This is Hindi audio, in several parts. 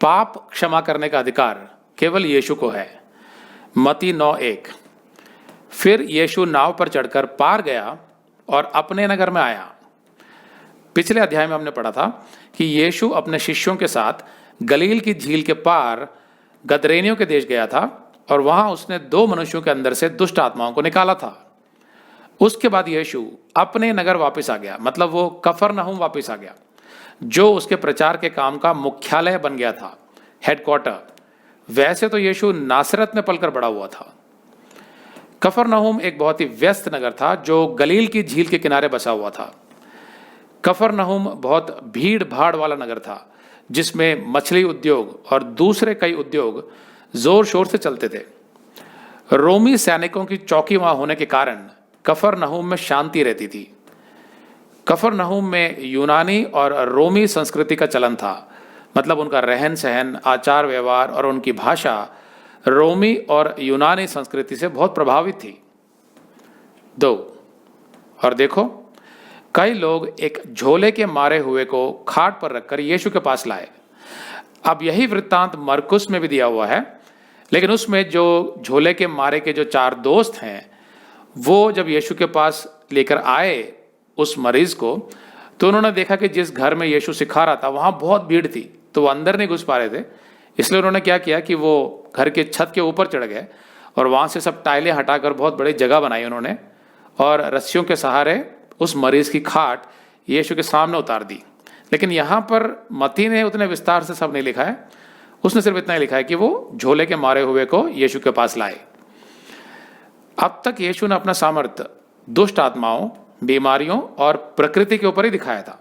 पाप क्षमा करने का अधिकार केवल यीशु को है। मत्ती 9:1। फिर यीशु नाव पर चढ़कर पार गया और अपने नगर में आया। पिछले अध्याय में हमने पढ़ा था कि यीशु अपने शिष्यों के साथ गलील की झील के पार गदरेनियों के देश गया था और वहां उसने 2 मनुष्यों के अंदर से दुष्ट आत्माओं को निकाला था। उसके बाद यीशु अपने नगर वापस आ गया, मतलब वो कफरनहूम वापस आ गया, जो उसके प्रचार के काम का मुख्यालय बन गया था, हेडक्वार्टर। वैसे तो यीशु नासरत में पलकर बड़ा हुआ था। कफरनहूम एक बहुत ही व्यस्त नगर था जो गलील की झील के किनारे बसा हुआ था। कफरनहूम बहुत भीड़ भाड़ वाला नगर था जिसमें मछली उद्योग और दूसरे कई उद्योग जोर शोर से चलते थे। रोमी सैनिकों की चौकी वहां होने के कारण कफरनहूम में शांति रहती थी। कफरनहूम में यूनानी और रोमी संस्कृति का चलन था, मतलब उनका रहन सहन, आचार व्यवहार और उनकी भाषा रोमी और यूनानी संस्कृति से बहुत प्रभावित थी। 2 और देखो, कई लोग एक झोले के मारे हुए को खाट पर रखकर यीशु के पास लाए। अब यही वृत्तांत मरकुस में भी दिया हुआ है, लेकिन उसमें जो झोले के मारे के जो 4 दोस्त हैं, वो जब यीशु के पास लेकर आए उस मरीज को, तो उन्होंने देखा कि जिस घर में यीशु सिखा रहा था वहां बहुत भीड़ थी, तो वो अंदर नहीं घुस पा रहे थे। इसलिए उन्होंने क्या किया कि वो घर के छत के ऊपर चढ़ गए और वहां से सब टाइलें हटाकर बहुत बड़ी जगह बनाई उन्होंने, और रस्सियों के सहारे उस मरीज की खाट यीशु के सामने उतार दी। लेकिन यहाँ पर मत्ती ने उतने विस्तार से सब नहीं लिखा है, उसने सिर्फ इतना ही लिखा है कि वो झोले के मारे हुए को यीशु के पास लाए। अब तक यीशु ने अपना सामर्थ्य दुष्ट आत्माओं, बीमारियों और प्रकृति के ऊपर ही दिखाया था,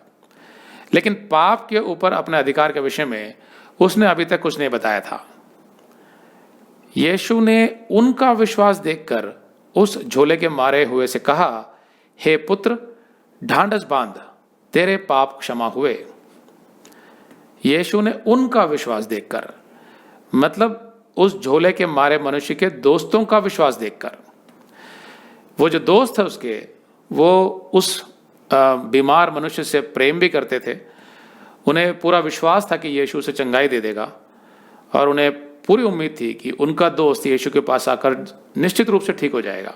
लेकिन पाप के ऊपर अपने अधिकार के विषय में उसने अभी तक कुछ नहीं बताया था। यीशु ने उनका विश्वास देखकर उस झोले के मारे हुए से कहा, हे पुत्र, ढांढस बांध, तेरे पाप क्षमा हुए। यीशु ने उनका विश्वास देखकर, मतलब उस झोले के मारे मनुष्य के दोस्तों का विश्वास देखकर। वो जो दोस्त है उसके, वो उस बीमार मनुष्य से प्रेम भी करते थे। उन्हें पूरा विश्वास था कि यीशु उसे चंगाई दे देगा, और उन्हें पूरी उम्मीद थी कि उनका दोस्त यीशु के पास आकर निश्चित रूप से ठीक हो जाएगा।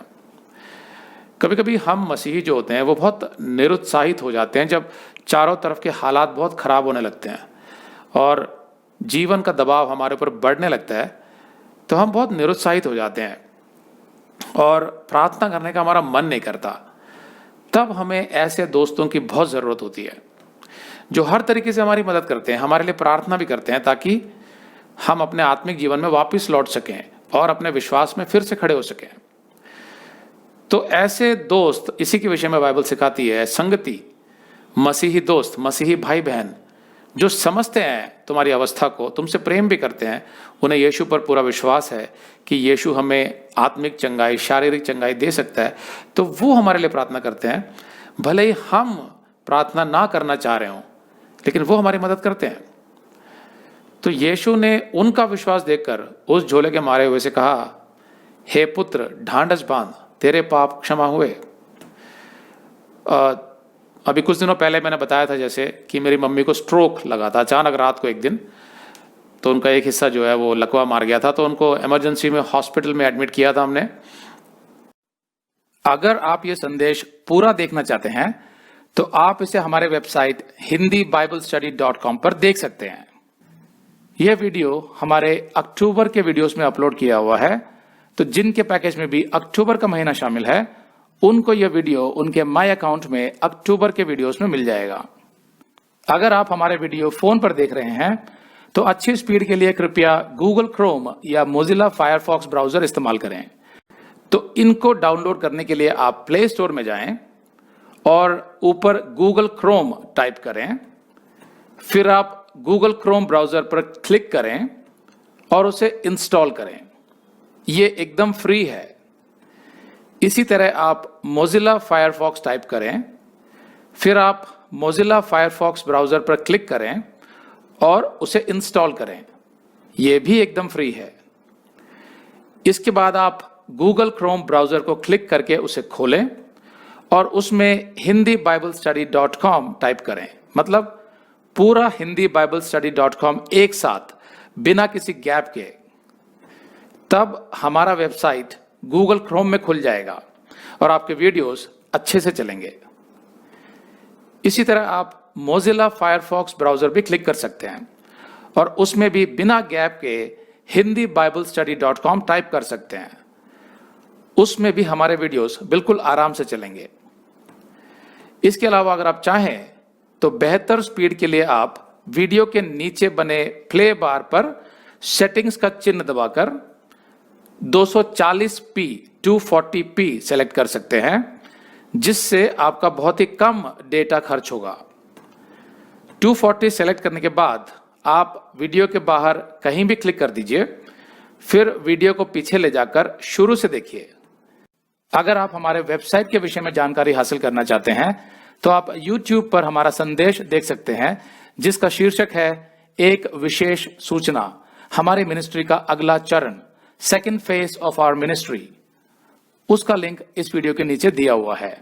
कभी कभी हम मसीही जो होते हैं वो बहुत निरुत्साहित हो जाते हैं जब चारों तरफ के हालात बहुत खराब होने लगते हैं और जीवन का दबाव हमारे ऊपर बढ़ने लगता है, तो हम बहुत निरुत्साहित हो जाते हैं और प्रार्थना करने का हमारा मन नहीं करता। तब हमें ऐसे दोस्तों की बहुत ज़रूरत होती है जो हर तरीके से हमारी मदद करते हैं, हमारे लिए प्रार्थना भी करते हैं, ताकि हम अपने आत्मिक जीवन में वापस लौट सकें और अपने विश्वास में फिर से खड़े हो सकें। तो ऐसे दोस्त, इसी के विषय में बाइबल सिखाती है, संगति, मसीही दोस्त, मसीही भाई बहन जो समझते हैं तुम्हारी अवस्था को, तुमसे प्रेम भी करते हैं, उन्हें यीशु पर पूरा विश्वास है कि यीशु हमें आत्मिक चंगाई, शारीरिक चंगाई दे सकता है, तो वो हमारे लिए प्रार्थना करते हैं। भले ही हम प्रार्थना ना करना चाह रहे हों, लेकिन वो हमारी मदद करते हैं। तो यीशु ने उनका विश्वास देखकर उस झोले के मारे हुए से कहा, हे पुत्र, ढांढस बांध, तेरे पाप क्षमा हुए। अभी कुछ दिनों पहले मैंने बताया था जैसे कि मेरी मम्मी को स्ट्रोक लगा था अचानक रात को एक दिन, तो उनका एक हिस्सा जो है वो लकवा मार गया था, तो उनको इमरजेंसी में हॉस्पिटल में एडमिट किया था हमने। अगर आप ये संदेश पूरा देखना चाहते हैं तो आप इसे हमारे वेबसाइट hindiBiblestudy.com पर देख सकते हैं। यह वीडियो हमारे अक्टूबर के वीडियोस में अपलोड किया हुआ है, तो जिनके पैकेज में भी अक्टूबर का महीना शामिल है उनको यह वीडियो उनके माई अकाउंट में अक्टूबर के वीडियोस में मिल जाएगा। अगर आप हमारे वीडियो फोन पर देख रहे हैं तो अच्छी स्पीड के लिए कृपया गूगल क्रोम या मोजिला फायरफॉक्स ब्राउजर इस्तेमाल करें। तो इनको डाउनलोड करने के लिए आप प्ले स्टोर में जाएं और ऊपर गूगल क्रोम टाइप करें, फिर आप गूगल क्रोम ब्राउजर पर क्लिक करें और उसे इंस्टॉल करें। ये एकदम फ्री है। इसी तरह आप मोजिला फायरफॉक्स टाइप करें, फिर आप मोजिला फायरफॉक्स ब्राउजर पर क्लिक करें और उसे इंस्टॉल करें। यह भी एकदम फ्री है। इसके बाद आप गूगल क्रोम ब्राउजर को क्लिक करके उसे खोलें और उसमें hindiBiblestudy.com टाइप करें, मतलब पूरा hindiBiblestudy.com एक साथ बिना किसी गैप के, तब हमारा वेबसाइट गूगल क्रोम में खुल जाएगा और आपके वीडियोस अच्छे से चलेंगे। इसी तरह आप मोजिला फायरफॉक्स ब्राउजर भी क्लिक कर सकते हैं और उसमें भी बिना गैप के hindiBiblestudy.com टाइप कर सकते हैं। उसमें भी हमारे वीडियोस बिल्कुल आराम से चलेंगे। इसके अलावा अगर आप चाहें तो बेहतर स्पीड के लिए आप वीडियो के नीचे बने प्ले बार पर सेटिंग्स का चिन्ह दबाकर 240p 240p सेलेक्ट कर सकते हैं, जिससे आपका बहुत ही कम डेटा खर्च होगा। 240 सेलेक्ट करने के बाद आप वीडियो के बाहर कहीं भी क्लिक कर दीजिए, फिर वीडियो को पीछे ले जाकर शुरू से देखिए। अगर आप हमारे वेबसाइट के विषय में जानकारी हासिल करना चाहते हैं तो आप YouTube पर हमारा संदेश देख सकते हैं, जिसका शीर्षक है एक विशेष सूचना, हमारी मिनिस्ट्री का अगला चरण, second phase of our ministry. उसका लिंक इस वीडियो के नीचे दिया हुआ है।